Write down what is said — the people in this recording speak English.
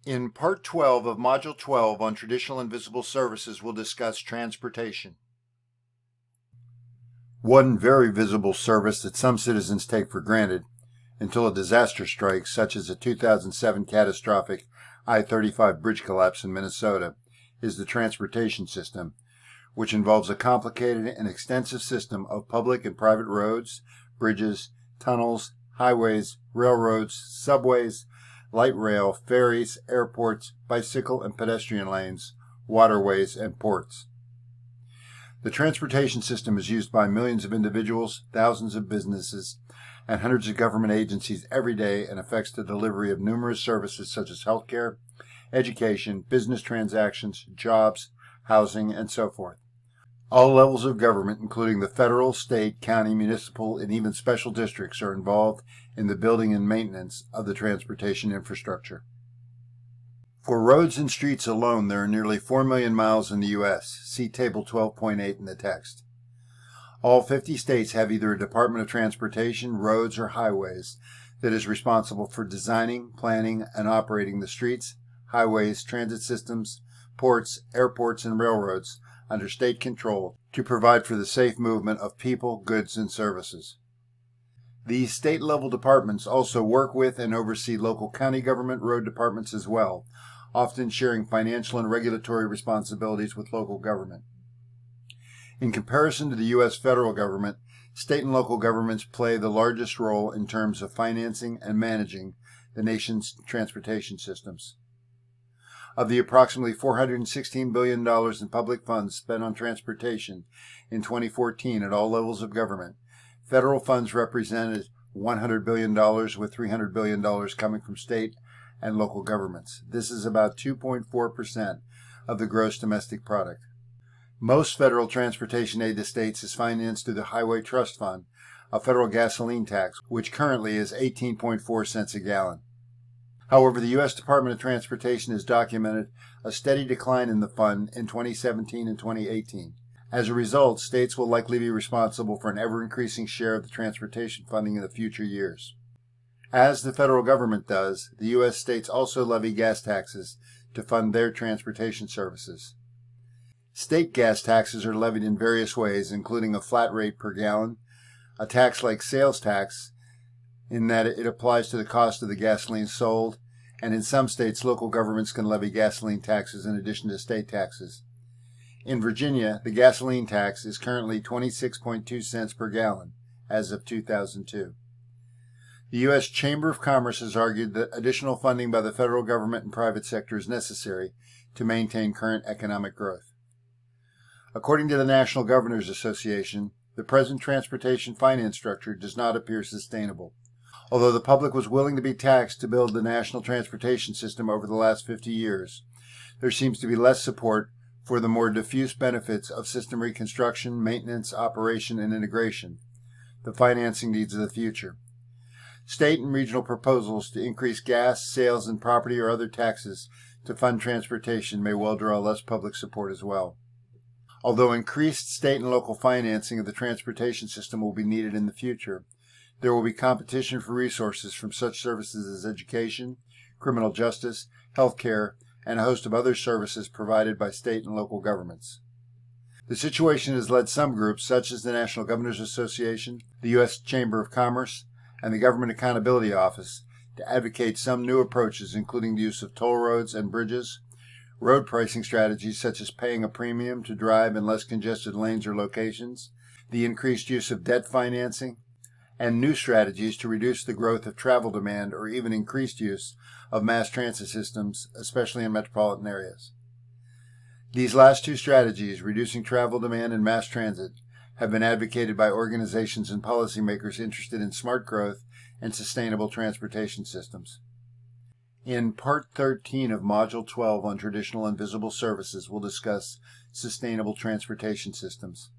In Part 12 of Module 12 on Traditional and Visible Services, we'll discuss transportation. One very visible service that some citizens take for granted until a disaster strikes, such as the 2007 catastrophic I-35 bridge collapse in Minnesota, is the transportation system, which involves a complicated and extensive system of public and private roads, bridges, tunnels, highways, railroads, subways, light rail, ferries, airports, bicycle and pedestrian lanes, waterways, and ports. The transportation system is used by millions of individuals, thousands of businesses, and hundreds of government agencies every day and affects the delivery of numerous services such as healthcare, education, business transactions, jobs, housing, and so forth. All levels of government, including the federal, state, county, municipal, and even special districts, are involved in the building and maintenance of the transportation infrastructure. For roads and streets alone, there are nearly 4 million miles in the U.S. See Table 12.8 in the text. All 50 states have either a Department of Transportation, Roads, or Highways that is responsible for designing, planning, and operating the streets, highways, transit systems, ports, airports, and railroads under state control to provide for the safe movement of people, goods, and services. These state-level departments also work with and oversee local county government road departments as well, often sharing financial and regulatory responsibilities with local government. In comparison to the U.S. federal government, state and local governments play the largest role in terms of financing and managing the nation's transportation systems. Of the approximately $416 billion in public funds spent on transportation in 2014 at all levels of government, federal funds represented $100 billion, with $300 billion coming from state and local governments. This is about 2.4% of the gross domestic product. Most federal transportation aid to states is financed through the Highway Trust Fund, a federal gasoline tax, which currently is 18.4 cents a gallon. However, the U.S. Department of Transportation has documented a steady decline in the fund in 2017 and 2018. As a result, states will likely be responsible for an ever-increasing share of the transportation funding in the future years. As the federal government does, the U.S. states also levy gas taxes to fund their transportation services. State gas taxes are levied in various ways, including a flat rate per gallon, a tax like sales tax, in that it applies to the cost of the gasoline sold, and in some states, local governments can levy gasoline taxes in addition to state taxes. In Virginia, the gasoline tax is currently 26.2 cents per gallon as of 2002. The U.S. Chamber of Commerce has argued that additional funding by the federal government and private sector is necessary to maintain current economic growth. According to the National Governors Association, the present transportation finance structure does not appear sustainable. Although the public was willing to be taxed to build the national transportation system over the last 50 years, there seems to be less support for the more diffuse benefits of system reconstruction, maintenance, operation, and integration, the financing needs of the future. State and regional proposals to increase gas, sales, and property or other taxes to fund transportation may well draw less public support as well. Although increased state and local financing of the transportation system will be needed in the future, there will be competition for resources from such services as education, criminal justice, healthcare, and a host of other services provided by state and local governments. The situation has led some groups, such as the National Governors Association, the U.S. Chamber of Commerce, and the Government Accountability Office, to advocate some new approaches, including the use of toll roads and bridges, road pricing strategies such as paying a premium to drive in less congested lanes or locations, the increased use of debt financing, and new strategies to reduce the growth of travel demand or even increased use of mass transit systems, especially in metropolitan areas. These last two strategies, reducing travel demand and mass transit, have been advocated by organizations and policymakers interested in smart growth and sustainable transportation systems. In Part 13 of Module 12 on Traditional and Visible Services, we'll discuss sustainable transportation systems.